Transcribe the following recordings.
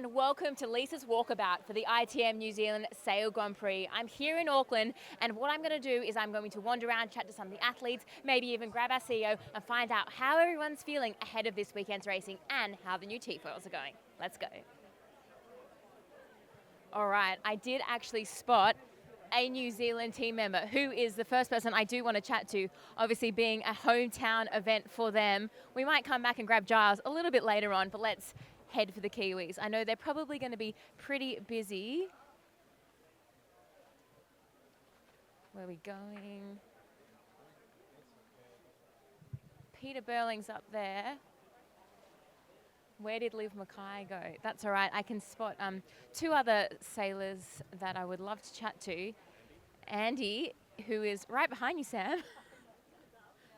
and welcome to Lisa's Walkabout for the ITM New Zealand Sail Grand Prix. I'm here in Auckland, and what I'm going to do is I'm going to wander around, chat to some of the athletes, maybe even grab our CEO and find out how everyone's feeling ahead of this weekend's racing and how the new T-foils are going. Let's go. All right, I did actually spot a New Zealand team member who is the first person I do want to chat to, obviously being a hometown event for them. We might come back and grab Giles a little bit later on, but let's head for the Kiwis. I know they're probably going to be pretty busy. Where are we going? Peter Burling's up there. Where did Liv Mackay go? That's all right. I can spot two other sailors that I would love to chat to. Andy, who is right behind you, Sam.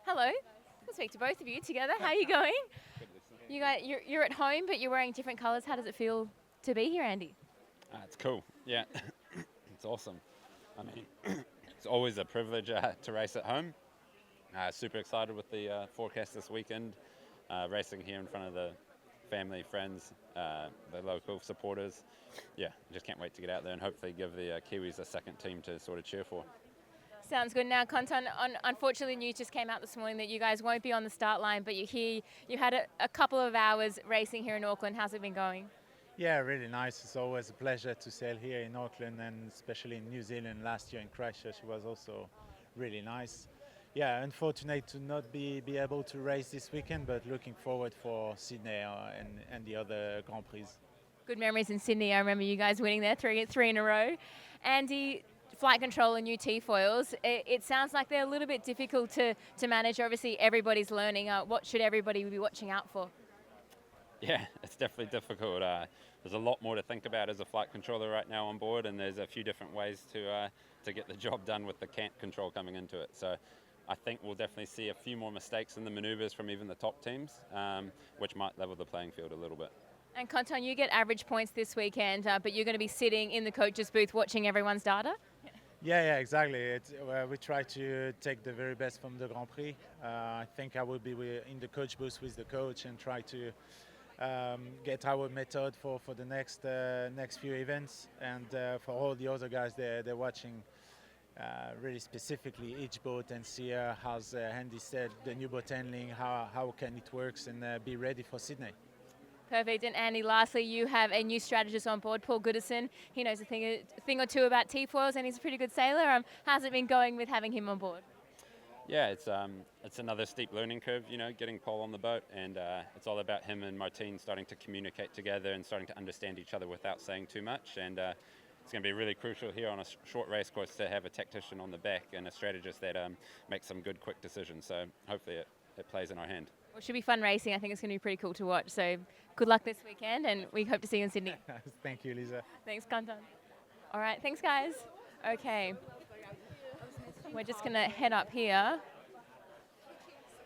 Hello. I'll speak to both of you together. How are you going? You guys, you're at home, but you're wearing different colours. How does it feel to be here, Andy? It's cool. Yeah, it's awesome. I mean, it's always a privilege to race at home. Super excited with the forecast this weekend. Racing here in front of the family, friends, the local supporters. Yeah, just can't wait to get out there and hopefully give the Kiwis a second team to sort of cheer for. Sounds good. Now, Conton, unfortunately, news just came out this morning that you guys won't be on the start line, but you had a couple of hours racing here in Auckland. How's it been going? Yeah, really nice. It's always a pleasure to sail here in Auckland, and especially in New Zealand. Last year in Christchurch was also really nice. Yeah, unfortunate to not be able to race this weekend, but looking forward for Sydney and the other Grand Prix. Good memories in Sydney. I remember you guys winning there three in a row. Andy, flight control and new T-foils. It sounds like they're a little bit difficult to manage. Obviously, everybody's learning. What should everybody be watching out for? Yeah, it's definitely difficult. There's a lot more to think about as a flight controller right now on board, and there's a few different ways to get the job done with the cant control coming into it. So I think we'll definitely see a few more mistakes in the manoeuvres from even the top teams, which might level the playing field a little bit. And Conton, you get average points this weekend, but you're going to be sitting in the coach's booth watching everyone's data? Yeah, exactly. We try to take the very best from the Grand Prix. I think I will be in the coach booth with the coach and try to get our method for the next few events. And for all the other guys, they're watching really specifically each boat and see how Andy said, the new boat handling, how can it works, and be ready for Sydney. Perfect. And Andy, lastly, you have a new strategist on board, Paul Goodison. He knows a thing or two about T-foils, and he's a pretty good sailor. How's it been going with having him on board? Yeah, it's another steep learning curve, getting Paul on the boat, and it's all about him and Martine starting to communicate together and starting to understand each other without saying too much. And it's going to be really crucial here on a short race course to have a tactician on the back and a strategist that makes some good, quick decisions. So hopefully it plays in our hand. Well, it should be fun racing. I think it's going to be pretty cool to watch. So good luck this weekend, and we hope to see you in Sydney. Thank you, Lisa. Thanks, Conton. All right, thanks, guys. Okay, we're just going to head up here.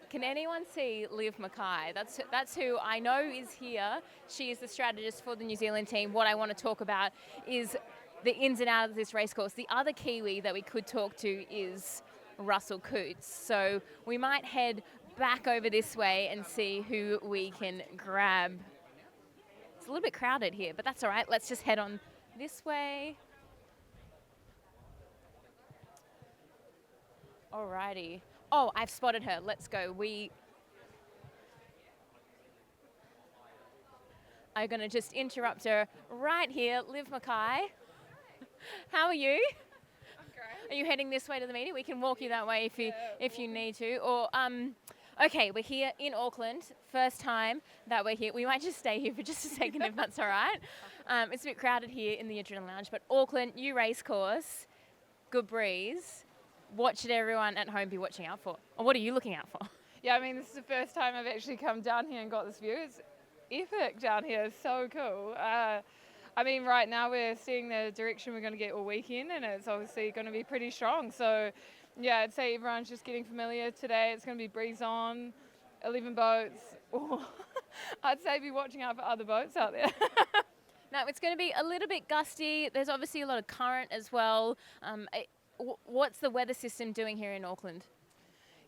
Can anyone see Liv Mackay? That's who I know is here. She is the strategist for the New Zealand team. What I want to talk about is the ins and outs of this race course. The other Kiwi that we could talk to is Russell Coates. So we might head back over this way and see who we can grab. It's a little bit crowded here, but that's all right. Let's just head on this way. Alrighty. Oh, I've spotted her. Let's go. We are going to just interrupt her right here. Liv Mackay. How are you? I'm great. Are you heading this way to the meeting? We can walk you that way if you need to. Or okay, we're here in Auckland. First time that we're here. We might just stay here for just a second if that's all right. It's a bit crowded here in the Adrenal Lounge, but Auckland, new race course, good breeze. What should everyone at home be watching out for? Or what are you looking out for? Yeah, I mean, this is the first time I've actually come down here and got this view. It's epic down here. It's so cool. I mean, right now we're seeing the direction we're going to get all weekend, and it's obviously going to be pretty strong. So, yeah, I'd say everyone's just getting familiar today. It's going to be breeze on, 11 boats. I'd say be watching out for other boats out there. Now, it's going to be a little bit gusty. There's obviously a lot of current as well. What's the weather system doing here in Auckland?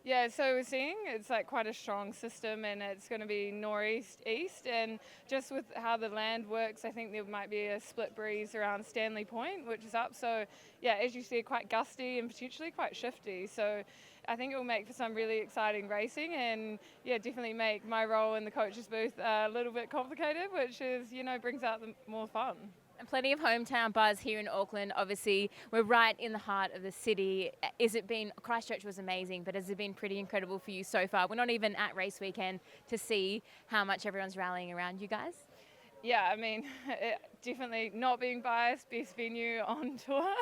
Yeah, so we're seeing it's like quite a strong system, and it's going to be northeast east, and just with how the land works, I think there might be a split breeze around Stanley Point, which is up. So yeah, as you see, quite gusty and potentially quite shifty. So I think it will make for some really exciting racing, and yeah, definitely make my role in the coach's booth a little bit complicated, which is, you know, brings out the more fun. And plenty of hometown buzz here in Auckland. Obviously, we're right in the heart of the city. Christchurch was amazing, but has it been pretty incredible for you so far? We're not even at race weekend to see how much everyone's rallying around you guys. Yeah, I mean, definitely not being biased, best venue on tour.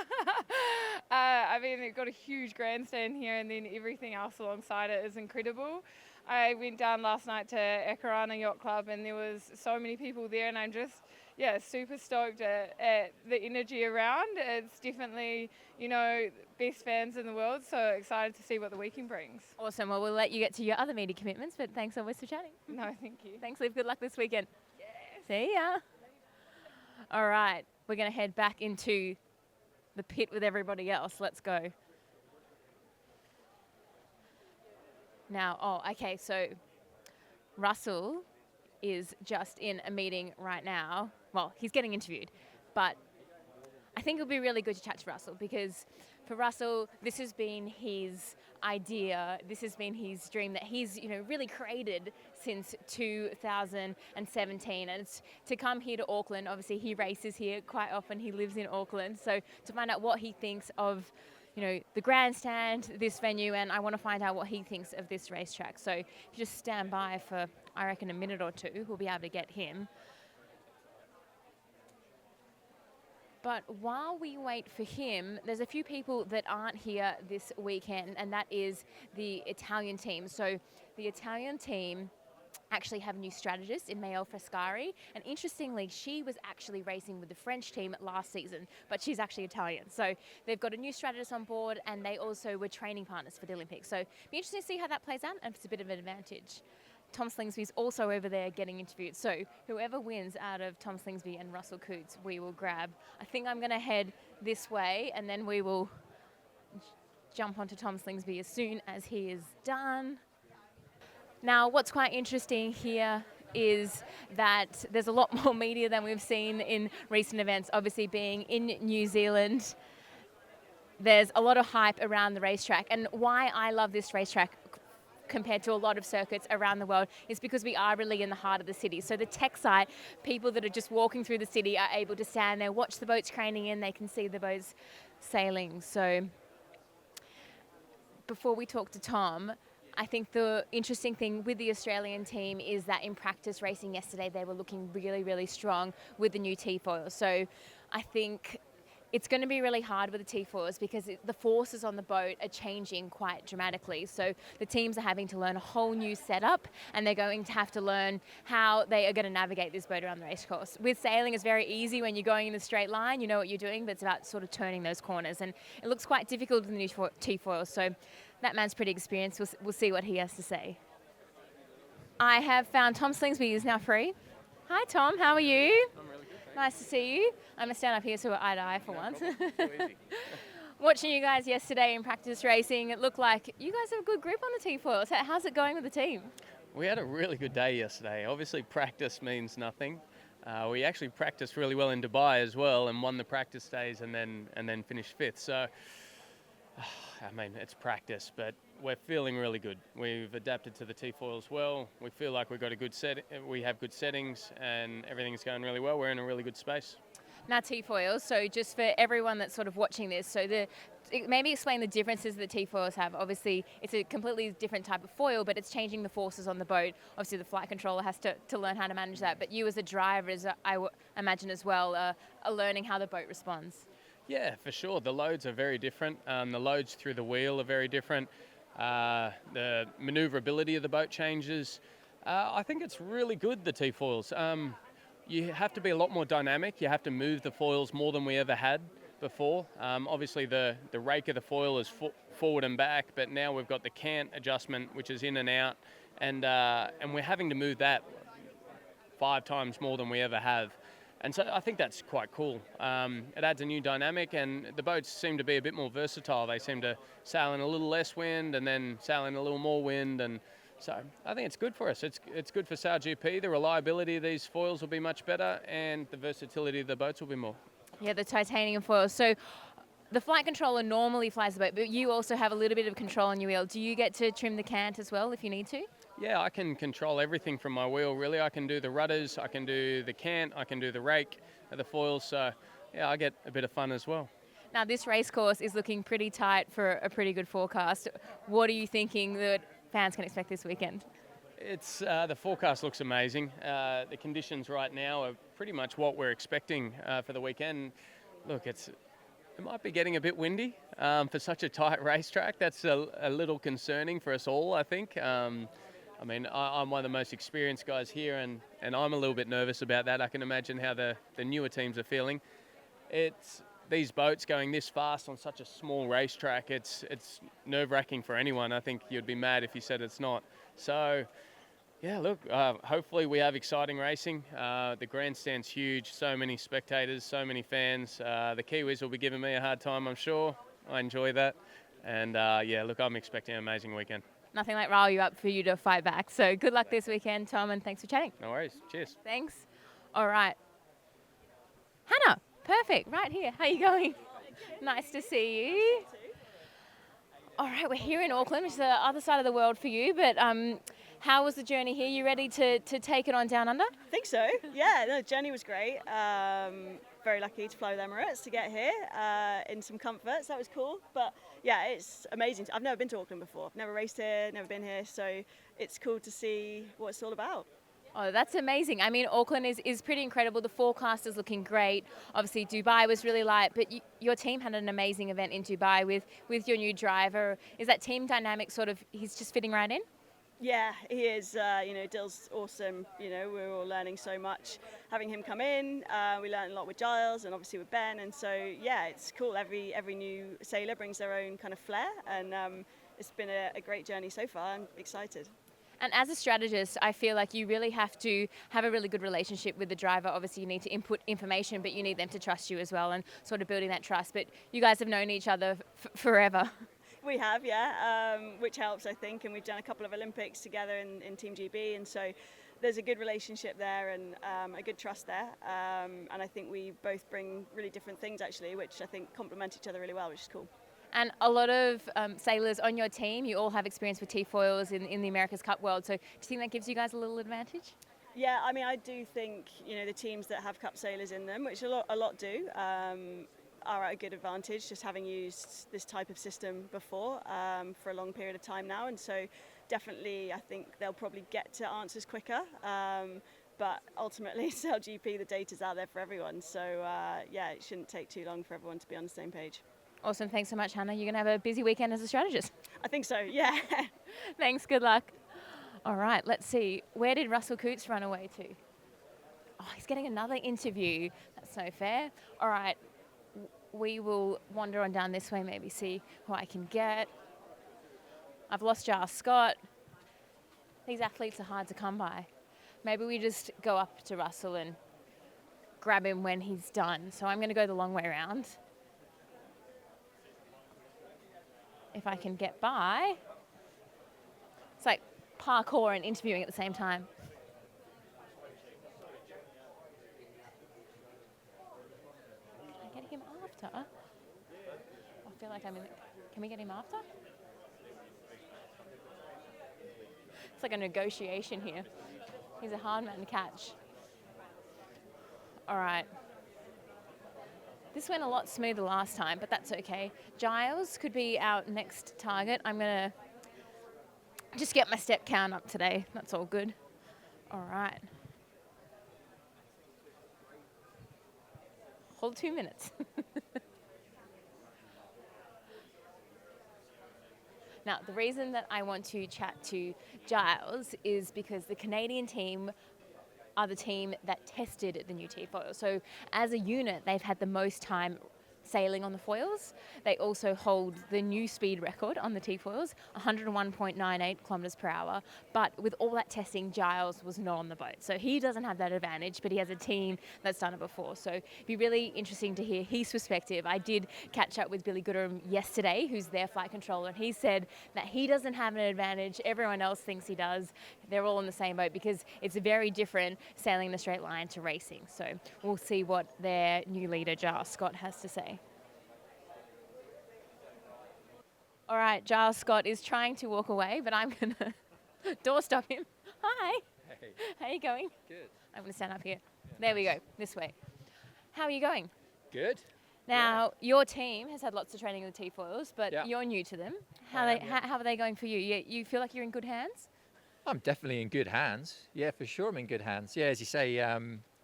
I mean, they've got a huge grandstand here, and then everything else alongside it is incredible. I went down last night to Akarana Yacht Club, and there was so many people there, and I'm just, yeah, super stoked at the energy around. It's definitely, you know, best fans in the world, so excited to see what the weekend brings. Awesome. Well, we'll let you get to your other media commitments, but thanks always for chatting. No, thank you. Thanks, Liv. Good luck this weekend. See ya. All right, we're going to head back into the pit with everybody else. Let's go. Now, okay, so Russell is just in a meeting right now. Well, he's getting interviewed, but I think it'll be really good to chat to Russell, because for Russell, this has been his idea, this has been his dream that he's, you know, really created since 2017, and it's to come here to Auckland. Obviously, he races here quite often. He lives in Auckland, so to find out what he thinks of, you know, the grandstand, this venue, and I want to find out what he thinks of this racetrack. So if you just stand by for, I reckon, a minute or two, we'll be able to get him. But while we wait for him, there's a few people that aren't here this weekend, and that is the Italian team. So the Italian team actually have a new strategist in Maëlle Frescari, and interestingly, she was actually racing with the French team last season, but she's actually Italian. So they've got a new strategist on board, and they also were training partners for the Olympics. So it'll be interesting to see how that plays out, and if it's a bit of an advantage. Tom Slingsby is also over there getting interviewed. So whoever wins out of Tom Slingsby and Russell Coutts, we will grab. I think I'm going to head this way, and then we will jump onto Tom Slingsby as soon as he is done. Now, what's quite interesting here is that there's a lot more media than we've seen in recent events. Obviously, being in New Zealand, there's a lot of hype around the racetrack. And why I love this racetrack compared to a lot of circuits around the world is because we are really in the heart of the city. So the tech side, people that are just walking through the city are able to stand there, watch the boats craning in, they can see the boats sailing. So before we talk to Tom, I think the interesting thing with the Australian team is that in practice racing yesterday, they were looking really, really strong with the new T-foil. So I think it's going to be really hard with the T-foils because the forces on the boat are changing quite dramatically. So the teams are having to learn a whole new setup, and they're going to have to learn how they are going to navigate this boat around the race course. With sailing, it's very easy when you're going in a straight line, you know what you're doing, but it's about sort of turning those corners. And it looks quite difficult with the new T-foils. So that man's pretty experienced. We'll see what he has to say. I have found Tom Slingsby is now free. Hi, Tom. How are you? I'm really good, thanks. Nice to see you. I'm going to stand up here so we're eye to eye for No once. problem. So easy. Watching you guys yesterday in practice racing, it looked like you guys have a good grip on the T-foils. How's it going with the team? We had a really good day yesterday. Obviously, practice means nothing. We actually practiced really well in Dubai as well, and won the practice days, and then finished fifth. So, I mean, it's practice, but we're feeling really good. We've adapted to the T-foils well. We feel like we've got a good set. We have good settings, and everything's going really well. We're in a really good space. Now T-foils, so just for everyone that's sort of watching this, so maybe explain the differences that T-foils have. Obviously, it's a completely different type of foil, but it's changing the forces on the boat. Obviously, the flight controller has to learn how to manage that, but you as a driver, imagine as well, are learning how the boat responds. Yeah, for sure. The loads are very different. The loads through the wheel are very different. The manoeuvrability of the boat changes. I think it's really good, the T-foils. You have to be a lot more dynamic. You have to move the foils more than we ever had before. Obviously, the rake of the foil is forward and back, but now we've got the cant adjustment, which is in and out, and we're having to move that 5 times more than we ever have. And so I think that's quite cool. It adds a new dynamic, and the boats seem to be a bit more versatile. They seem to sail in a little less wind and then sail in a little more wind, and so I think it's good for us. It's good for SailGP. The reliability of these foils will be much better, and the versatility of the boats will be more. Yeah, the titanium foils. So the flight controller normally flies the boat, but you also have a little bit of control on your wheel. Do you get to trim the cant as well if you need to? Yeah, I can control everything from my wheel, really. I can do the rudders, I can do the cant, I can do the rake, the foils. So, yeah, I get a bit of fun as well. Now, this race course is looking pretty tight for a pretty good forecast. What are you thinking that fans can expect this weekend? It's the forecast looks amazing. The conditions right now are pretty much what we're expecting for the weekend. Look, it might be getting a bit windy for such a tight racetrack. That's a little concerning for us all, I think. I mean, I'm one of the most experienced guys here, and I'm a little bit nervous about that. I can imagine how the newer teams are feeling. It's these boats going this fast on such a small racetrack. It's nerve-wracking for anyone. I think you'd be mad if you said it's not. So, yeah, look, hopefully we have exciting racing. The grandstand's huge, so many spectators, so many fans. The Kiwis will be giving me a hard time, I'm sure. I enjoy that. And, yeah, look, I'm expecting an amazing weekend. Nothing like rile you up for you to fight back. So good luck this weekend, Tom, and thanks for chatting. No worries. Cheers. Thanks. All right. Hannah, perfect, right here. How you going? Nice to see you. All right, we're here in Auckland, which is the other side of the world for you, but how was the journey here? You ready to take it on down under? I think so. Yeah, the journey was great. Very lucky to fly with Emirates to get here in some comfort, so that was cool. But yeah, it's amazing. I've never been to Auckland before. I've never raced here, never been here, so it's cool to see what it's all about. Oh, that's amazing. I mean, Auckland is pretty incredible. The forecast is looking great. Obviously, Dubai was really light, but your team had an amazing event in Dubai with your new driver. Is that team dynamic sort of, he's just fitting right in? Yeah, he is. Dill's awesome. We're all learning so much. Having him come in, we learned a lot with Giles and obviously with Ben. And so, yeah, it's cool. Every new sailor brings their own kind of flair. And it's been a great journey so far. I'm excited. And as a strategist, I feel like you really have to have a really good relationship with the driver. Obviously, you need to input information, but you need them to trust you as well and sort of building that trust. But you guys have known each other forever. We have, yeah, which helps, I think. And we've done a couple of Olympics together in Team GB. And so there's a good relationship there and a good trust there. And I think we both bring really different things, actually, which I think complement each other really well, which is cool. And a lot of sailors on your team, you all have experience with T-foils in the America's Cup world. So do you think that gives you guys a little advantage? Yeah, I mean, I do think, the teams that have Cup sailors in them, which a lot do, are at a good advantage, just having used this type of system before for a long period of time now. And so definitely, I think they'll probably get to answers quicker. But ultimately, SailGP, the data's out there for everyone. So, yeah, it shouldn't take too long for everyone to be on the same page. Awesome. Thanks so much, Hannah. You're going to have a busy weekend as a strategist. I think so, yeah. Thanks. Good luck. All right, let's see. Where did Russell Coots run away to? Oh, he's getting another interview. That's no fair. All right, we will wander on down this way, maybe see who I can get. I've lost Giles Scott. These athletes are hard to come by. Maybe we just go up to Russell and grab him when he's done. So I'm going to go the long way around. If I can get by. It's like parkour and interviewing at the same time. Can I get him after? I feel like I'm in the... Can we get him after? It's like a negotiation here. He's a hard man to catch. All right. This went a lot smoother last time, but that's okay. Giles could be our next target. I'm going to just get my step count up today. That's all good. All right. Hold 2 minutes. Now, the reason that I want to chat to Giles is because the Canadian team are the team that tested the new T-foil. So as a unit, they've had the most time sailing on the foils. They also hold the new speed record on the T-foils, 101.98 kilometres per hour. But with all that testing, Giles was not on the boat. So he doesn't have that advantage, but he has a team that's done it before. So it'd be really interesting to hear his perspective. I did catch up with Billy Goodham yesterday, who's their flight controller, and he said that he doesn't have an advantage. Everyone else thinks he does. They're all in the same boat because it's very different sailing in a straight line to racing. So we'll see what their new leader, Giles Scott, has to say. All right, Giles Scott is trying to walk away, but I'm going to doorstop him. Hi. Hey. How are you going? Good. I'm going to stand up here. There we go, this way. How are you going? Good. Now, your team has had lots of training with the T-foils, but Yeah. you're new to them. I How are they going for you? You feel like you're in good hands? I'm definitely in good hands. Yeah, for sure, I'm in good hands. Yeah, as you say,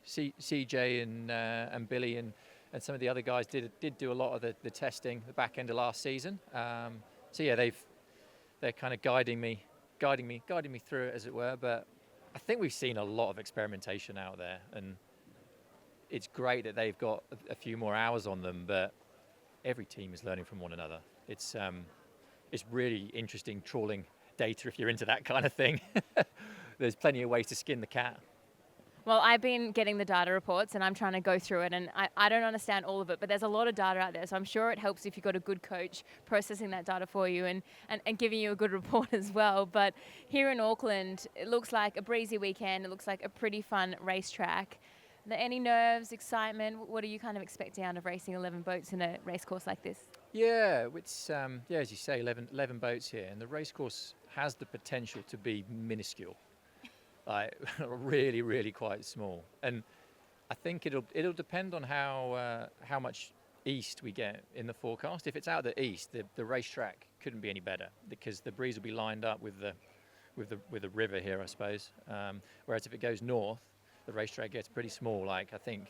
CJ and Billy and some of the other guys did do a lot of the testing the back end of last season. So yeah, they're kind of guiding me through it, as it were. But I think we've seen a lot of experimentation out there, and it's great that they've got a few more hours on them. But every team is learning from one another. It's really interesting trawling data if you're into that kind of thing. There's plenty of ways to skin the cat. Well, I've been getting the data reports and I'm trying to go through it, and I don't understand all of it, but there's a lot of data out there. So I'm sure it helps if you've got a good coach processing that data for you and giving you a good report as well. But here in Auckland, it looks like a breezy weekend. It looks like a pretty fun racetrack. Are there any nerves, excitement? What are you kind of expecting out of racing 11 boats in a race course like this? Yeah, it's as you say, 11 boats here, and the racecourse has the potential to be minuscule, like really, really quite small. And I think it'll depend on how much east we get in the forecast. If it's out the east, the racetrack couldn't be any better because the breeze will be lined up with the river here, I suppose. Whereas if it goes north, the racetrack gets pretty small. Like I think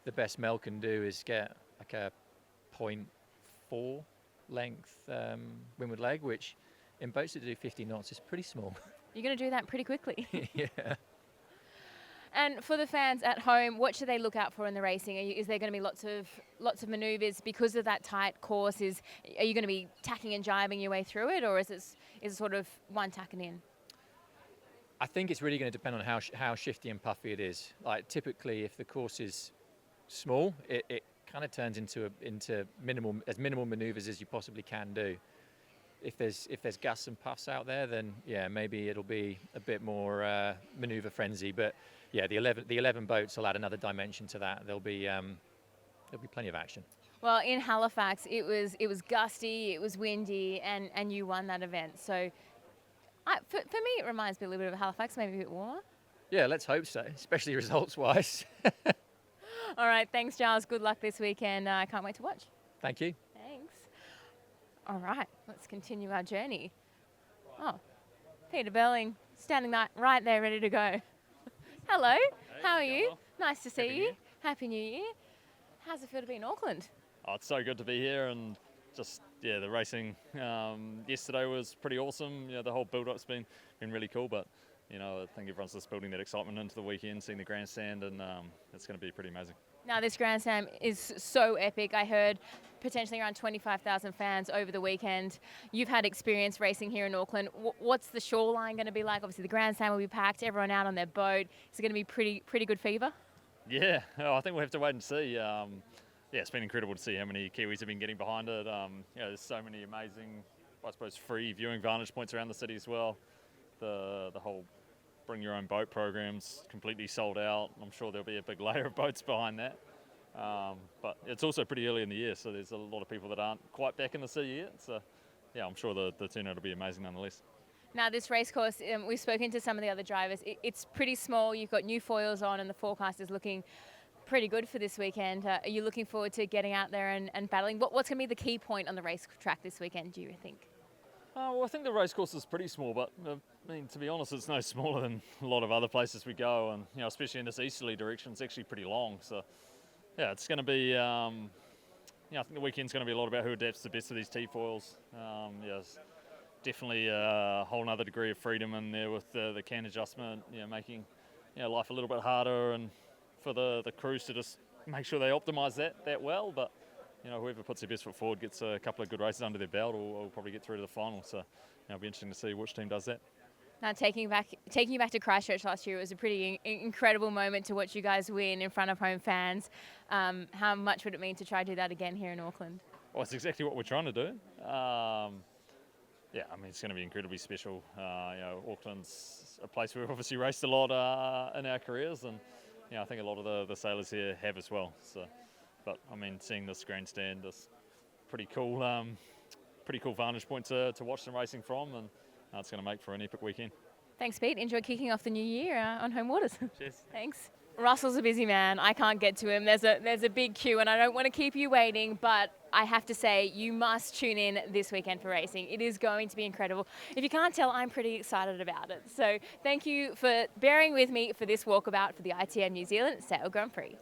the best Mel can do is get like a 0.4 length windward leg, which in boats that do 50 knots is pretty small. You're going to do that pretty quickly. Yeah. And for the fans at home, what should they look out for in the racing? Is there going to be lots of manoeuvres because of that tight course? Are you going to be tacking and jibing your way through it, or is it sort of one tacking in? I think it's really going to depend on how shifty and puffy it is. Like typically, if the course is small, it kind of turns into minimal manoeuvres as you possibly can do. If there's gusts and puffs out there, then yeah, maybe it'll be a bit more manoeuvre frenzy. But yeah, the 11 boats will add another dimension to that. There'll be plenty of action. Well, in Halifax, it was gusty, it was windy, and you won that event. So for me, it reminds me a little bit of Halifax, maybe a bit warmer. Yeah, let's hope so, especially results-wise. All right, thanks, Giles. Good luck this weekend. I can't wait to watch. Thank you. Thanks. All right, let's continue our journey. Oh, Peter Burling, standing right there, ready to go. Hello, Hey, how are you? well. Nice to see Happy New you. Year. Happy New Year. How's it feel to be in Auckland? Oh, it's so good to be here, and just the racing yesterday was pretty awesome. The whole build-up's been really cool, but I think everyone's just building that excitement into the weekend, seeing the grandstand, and it's going to be pretty amazing. Now, this grandstand is so epic. I heard potentially around 25,000 fans over the weekend. You've had experience racing here in Auckland. What's the shoreline going to be like? Obviously, the grandstand will be packed, everyone out on their boat. Is it going to be pretty good fever? Yeah, I think we'll have to wait and see. It's been incredible to see how many Kiwis have been getting behind it. There's so many amazing, I suppose, free viewing vantage points around the city as well. The whole bring your own boat program's completely sold out. I'm sure there'll be a big layer of boats behind that. But it's also pretty early in the year, so there's a lot of people that aren't quite back in the sea yet. So yeah, I'm sure the turnout will be amazing nonetheless. Now, this race course, we've spoken to some of the other drivers. It's pretty small. You've got new foils on, and the forecast is looking pretty good for this weekend. Are you looking forward to getting out there and battling? What's going to be the key point on the race track this weekend, do you think? Well, I think the race course is pretty small, but to be honest, it's no smaller than a lot of other places we go, and especially in this easterly direction, it's actually pretty long. So yeah, it's going to be. I think the weekend's going to be a lot about who adapts the best to these T-foils. There's definitely a whole other degree of freedom in there with the can adjustment, making life a little bit harder, and for the crews to just make sure they optimise that well. But whoever puts their best foot forward gets a couple of good races under their belt, or probably get through to the final. So it'll be interesting to see which team does that. Now, taking you back to Christchurch last year, it was a pretty incredible moment to watch you guys win in front of home fans. How much would it mean to try to do that again here in Auckland? Well, it's exactly what we're trying to do. It's going to be incredibly special. Auckland's a place we've obviously raced a lot in our careers, and I think a lot of the sailors here have as well. So, but seeing this grandstand, this pretty cool vantage point to watch them racing from, and it's going to make for an epic weekend. Thanks, Pete. Enjoy kicking off the new year on home waters. Cheers. Thanks. Russell's a busy man. I can't get to him. There's a big queue, and I don't want to keep you waiting, but I have to say you must tune in this weekend for racing. It is going to be incredible. If you can't tell, I'm pretty excited about it. So thank you for bearing with me for this walkabout for the ITM New Zealand Sail Grand Prix.